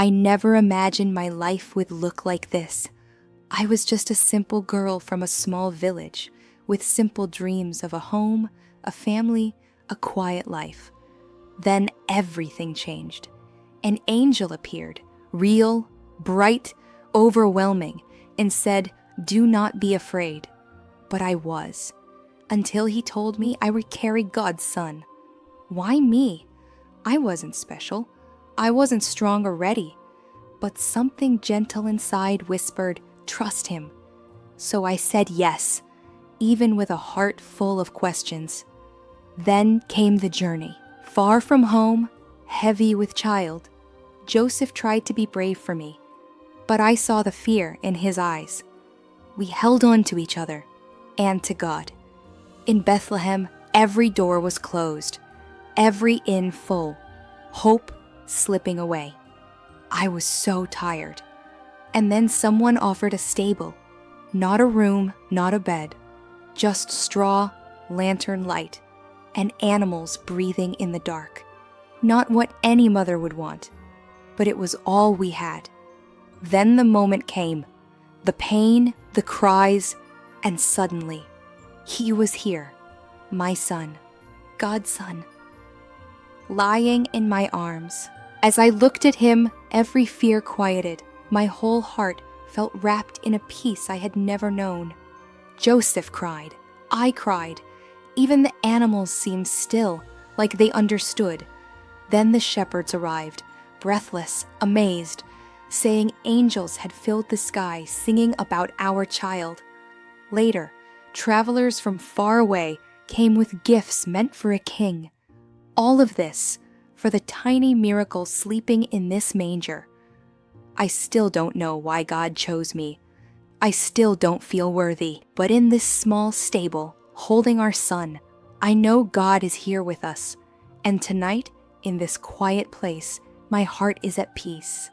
I never imagined my life would look like this. I was just a simple girl from a small village with simple dreams of a home, a family, a quiet life. Then everything changed. An angel appeared, real, bright, overwhelming, and said, "Do not be afraid." But I was, until he told me I would carry God's son. Why me? I wasn't special. I wasn't strong or ready. But something gentle inside whispered, "Trust him." So I said yes, even with a heart full of questions. Then came the journey. Far from home, heavy with child, Joseph tried to be brave for me, but I saw the fear in his eyes. We held on to each other and to God. In Bethlehem, every door was closed, every inn full, hope slipping away. I was so tired. And then someone offered a stable, not a room, not a bed, just straw, lantern light, and animals breathing in the dark. Not what any mother would want, but it was all we had. Then the moment came, the pain, the cries, and suddenly, he was here, my son, God's son, lying in my arms. As I looked at him, every fear quieted. My whole heart felt wrapped in a peace I had never known. Joseph cried. I cried. Even the animals seemed still, like they understood. Then the shepherds arrived, breathless, amazed, saying angels had filled the sky singing about our child. Later, travelers from far away came with gifts meant for a king. All of this for the tiny miracle sleeping in this manger. I still don't know why God chose me. I still don't feel worthy, but in this small stable, holding our son, I know God is here with us. And tonight, in this quiet place, my heart is at peace.